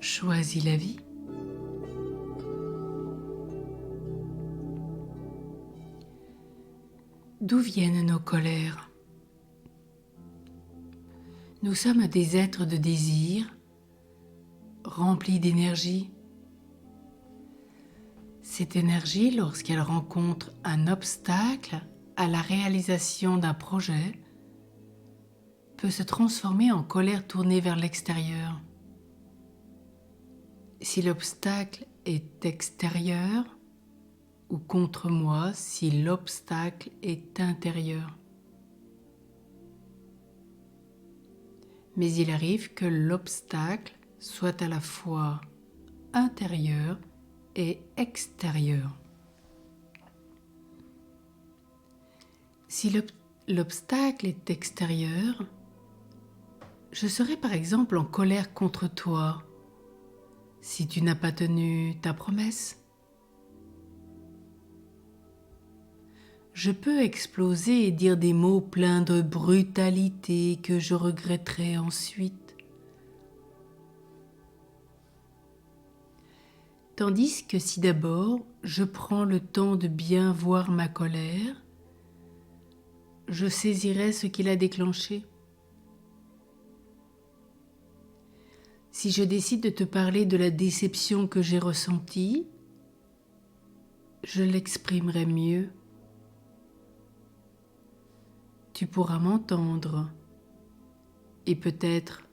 choisis la vie. D'où viennent nos colères? Nous sommes des êtres de désir, remplis d'énergie. Cette énergie, lorsqu'elle rencontre un obstacle à la réalisation d'un projet, peut se transformer en colère tournée vers l'extérieur. Si l'obstacle est extérieur, ou contre moi si l'obstacle est intérieur. Mais il arrive que l'obstacle soit à la fois intérieur et extérieur. Si l'obstacle est extérieur, je serai par exemple en colère contre toi si tu n'as pas tenu ta promesse. Je peux exploser et dire des mots pleins de brutalité que je regretterai ensuite. Tandis que si d'abord je prends le temps de bien voir ma colère, je saisirai ce qui l'a déclenchée. Si je décide de te parler de la déception que j'ai ressentie, je l'exprimerai mieux. Tu pourras m'entendre et peut-être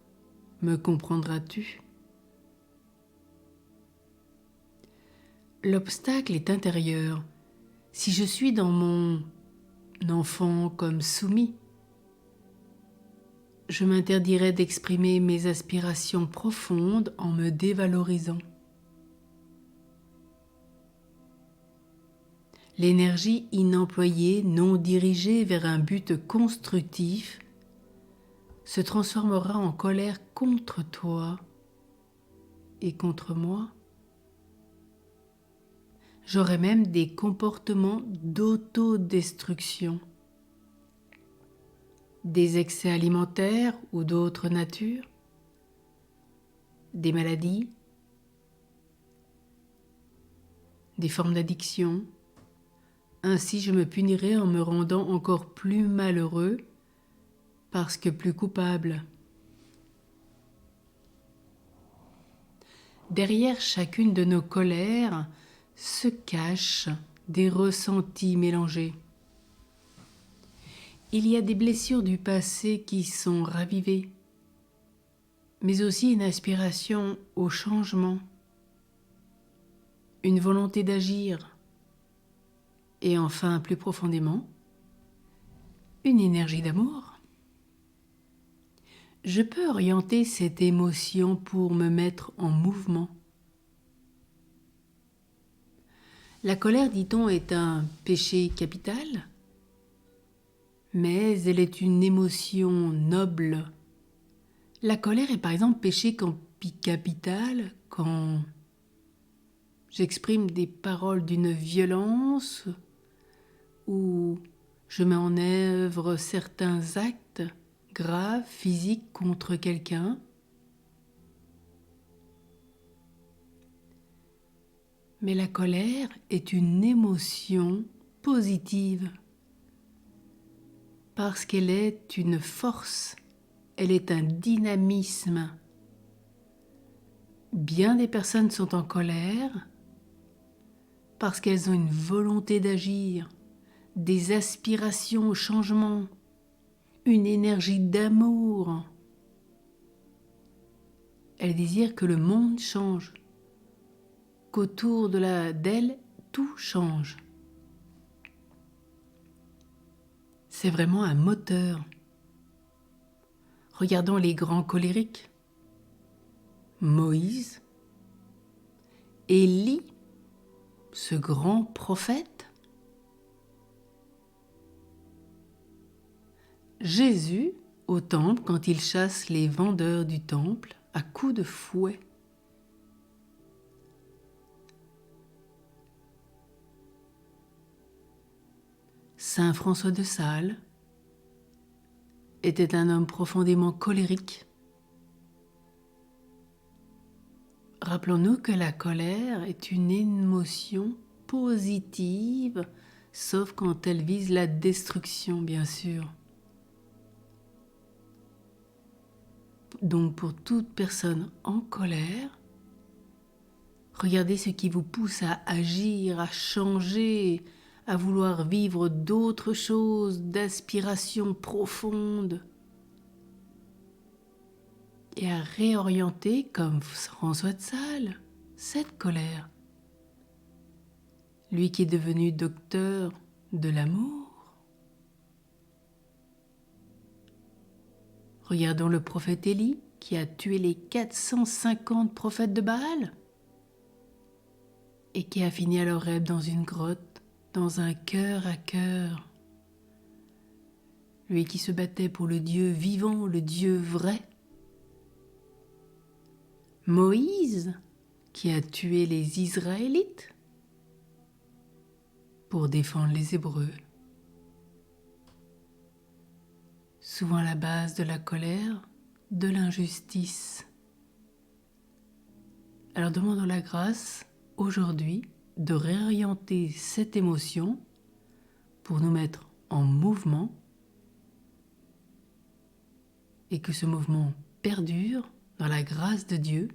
me comprendras-tu. L'obstacle est intérieur. Si je suis dans mon enfant comme soumis, je m'interdirai d'exprimer mes aspirations profondes en me dévalorisant. L'énergie inemployée, non dirigée vers un but constructif, se transformera en colère contre toi et contre moi. J'aurai même des comportements d'autodestruction, des excès alimentaires ou d'autres natures, des maladies, des formes d'addiction. Ainsi, je me punirai en me rendant encore plus malheureux parce que plus coupable. Derrière chacune de nos colères se cachent des ressentis mélangés. Il y a des blessures du passé qui sont ravivées, mais aussi une aspiration au changement, une volonté d'agir, et enfin, plus profondément, une énergie d'amour. Je peux orienter cette émotion pour me mettre en mouvement. La colère, dit-on, est un péché capital, mais elle est une émotion noble. La colère est par exemple péché capital quand j'exprime des paroles d'une violence ou je mets en œuvre certains actes graves, physiques contre quelqu'un. Mais la colère est une émotion positive parce qu'elle est une force, elle est un dynamisme. Bien des personnes sont en colère parce qu'elles ont une volonté d'agir, des aspirations au changement, une énergie d'amour. Elles désirent que le monde change, qu'autour d'elles, tout change. C'est vraiment un moteur. Regardons les grands colériques. Moïse, Élie, ce grand prophète, Jésus au temple quand il chasse les vendeurs du temple à coups de fouet. Saint François de Sales était un homme profondément colérique. Rappelons-nous que la colère est une émotion positive, sauf quand elle vise la destruction, bien sûr. Donc pour toute personne en colère, regardez ce qui vous pousse à agir, à changer, à vouloir vivre d'autres choses, d'aspirations profondes, et à réorienter, comme François de Sales, cette colère. Lui qui est devenu docteur de l'amour. Regardons le prophète Élie qui a tué les 450 prophètes de Baal et qui a fini à l'Horeb dans une grotte, dans un cœur à cœur. Lui qui se battait pour le Dieu vivant, le Dieu vrai. Moïse qui a tué les Israélites pour défendre les Hébreux. Souvent à la base de la colère, de l'injustice. Alors demandons la grâce aujourd'hui de réorienter cette émotion pour nous mettre en mouvement et que ce mouvement perdure dans la grâce de Dieu,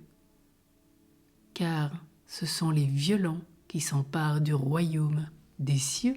car ce sont les violents qui s'emparent du royaume des cieux.